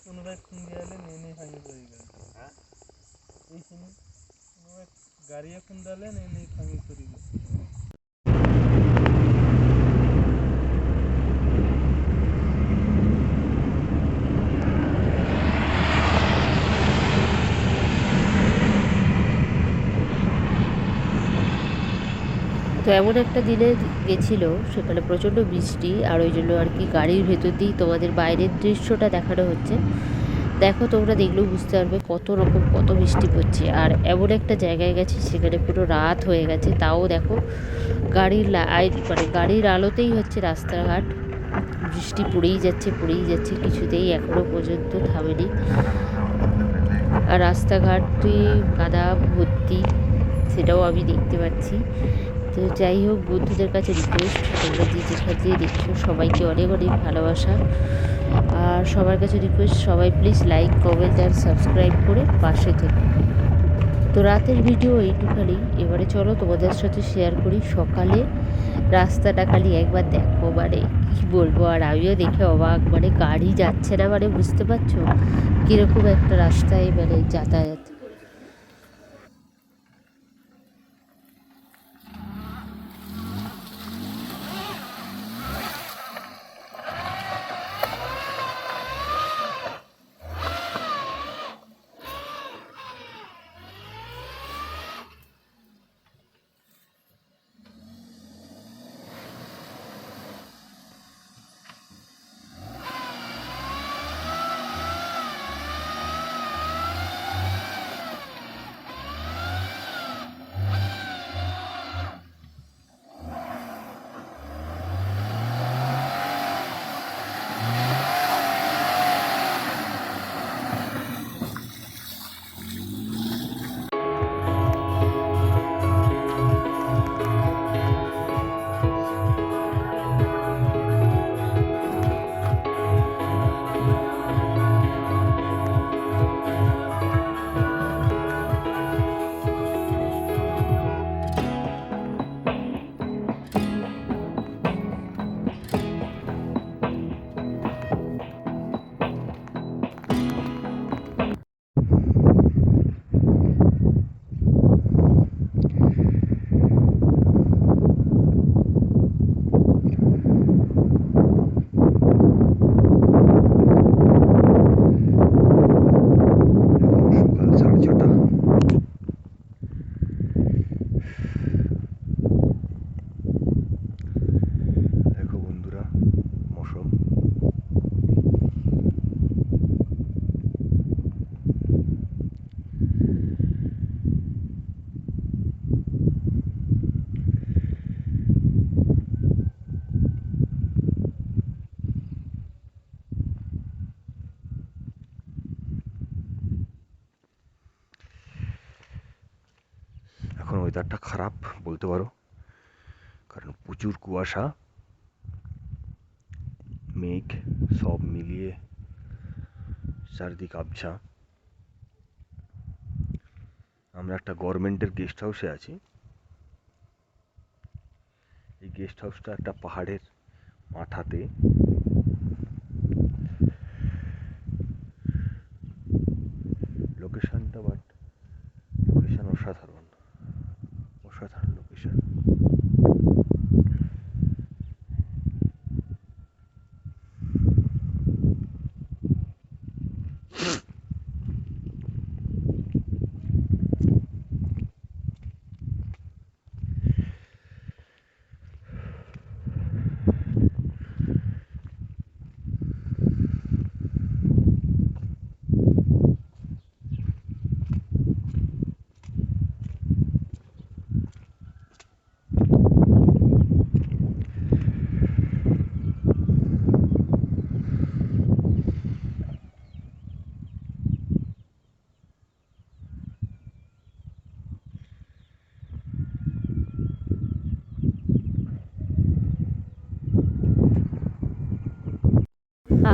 কোনোবাই খুন্দি আলে নেই ভাঙি পড়ি গেল এইখানে কোনোবাই গাড়িয়ে খুন্দালে নেই ভাঙি পড়ি গেল। তো এমন একটা দিনে গেছিলো, সেখানে প্রচণ্ড বৃষ্টি, আর ওই জন্য আর কি গাড়ির ভেতর দিয়েই তোমাদের বাইরের দৃশ্যটা দেখানো হচ্ছে। দেখো, তোমরা দেখলেও বুঝতে পারবে কত বৃষ্টি পড়ছে। আর এমন একটা জায়গায় গেছি সেখানে পুরো রাত হয়ে গেছে, তাও দেখো গাড়ির আলোতেই হচ্ছে রাস্তাঘাট, বৃষ্টি পড়েই যাচ্ছে, কিছুতেই এখনও পর্যন্ত থামেনি। আর রাস্তাঘাটে কাদা ভর্তি, সেটাও আমি দেখতে পাচ্ছি। তো যাই হোক, বন্ধুদের কাছে রিকোয়েস্ট, তোমরা যেখান দিয়ে দেখছো সবাইকে অনেক ভালোবাসা। আর সবার কাছে রিকোয়েস্ট, সবাই প্লিজ লাইক, কমেন্ট আর সাবস্ক্রাইব করে পাশে থেকো। তো রাতের ভিডিও এইটুখানি। এবারে চলো তোমাদের সাথে শেয়ার করি সকালে রাস্তাটা, খালি একবার দেখো, কি বলবো। আর আমিও দেখে অবাক, গাড়ি যাচ্ছে না, বুঝতে পারছো কীরকম একটা রাস্তায় যাতায়াত। এখন ওয়েদারটা খারাপ বলতে পারো, কারণ প্রচুর কুয়াশা, মেঘ, সব মিলিয়ে চারদিক আবছা। আমরা একটা গভর্নমেন্টের গেস্ট হাউসে আছি। এই গেস্ট হাউসটা একটা পাহাড়ের মাথাতে। লোকেশনটা লোকেশন অসাধারণ লোকেশন।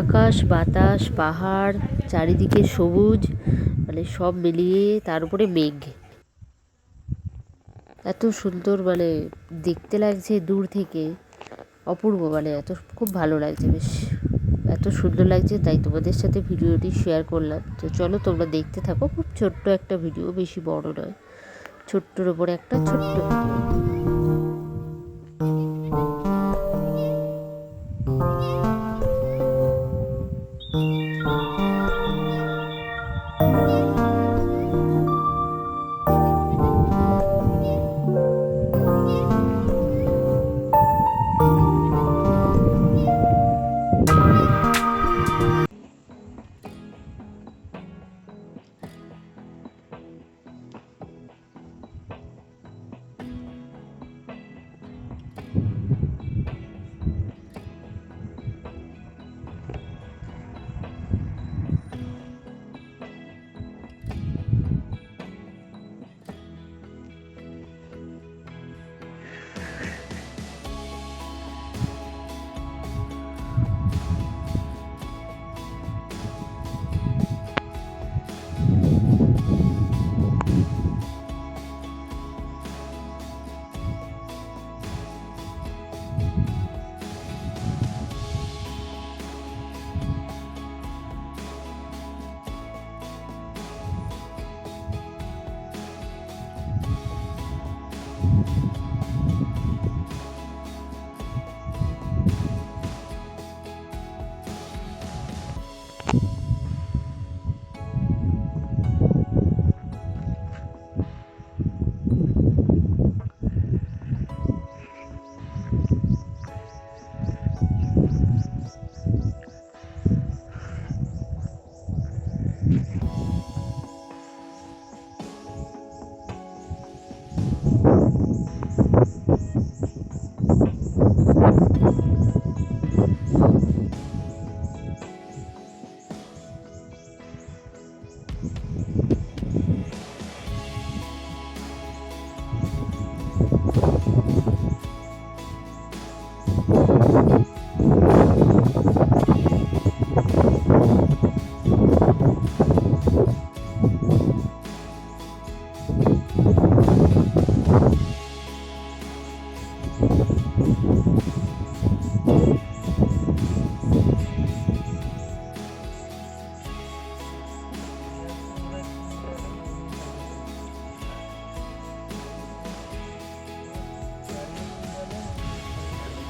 আকাশ, বাতাস, পাহাড়, চারিদিকে সবুজ, সব মিলিয়ে, তার উপরে মেঘ, এত সুন্দর দেখতে লাগছে দূর থেকে, অপূর্ব, এত খুব ভালো লাগছে বেশ। এত সুন্দর লাগছে, তাই তোমাদের সাথে ভিডিওটি শেয়ার করলাম। তো চলো তোমরা দেখতে থাকো। খুব ছোট্ট একটা ভিডিও, বেশি বড় নয়, ছোট্টর ওপরে একটা ছোট্ট ভিডিও।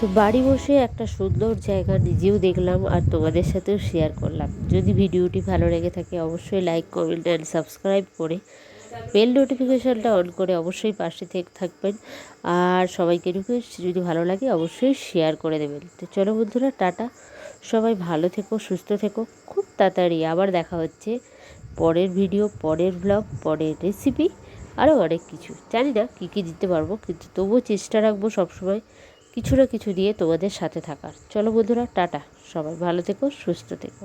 তো বাড়ি বসে একটা সুন্দর জায়গা নিজেও দেখলাম আর তোমাদের সাথেও শেয়ার করলাম। যদি ভিডিওটি ভালো লেগে থাকে অবশ্যই লাইক, কমেন্ট অ্যান্ড সাবস্ক্রাইব করে বেল নোটিফিকেশানটা অন করে অবশ্যই পাশে থাকবেন। আর সবাইকে রিকোয়েস্ট, যদি ভালো লাগে অবশ্যই শেয়ার করে দেবেন। তো চলো বন্ধুরা, টাটা, সবাই ভালো থেকো, সুস্থ থেকো। খুব তাড়াতাড়ি আবার দেখা হচ্ছে পরের ভিডিও, পরের ব্লগ, পরের রেসিপি, আরও অনেক কিছু। জানি না কী কী দিতে পারবো, কিন্তু তবুও চেষ্টা রাখবো সবসময় কিছু না কিছু দিয়ে তোমাদের সাথে থাকার। চলো বন্ধুরা, টাটা, সবাই ভালো থেকো, সুস্থ থেকো।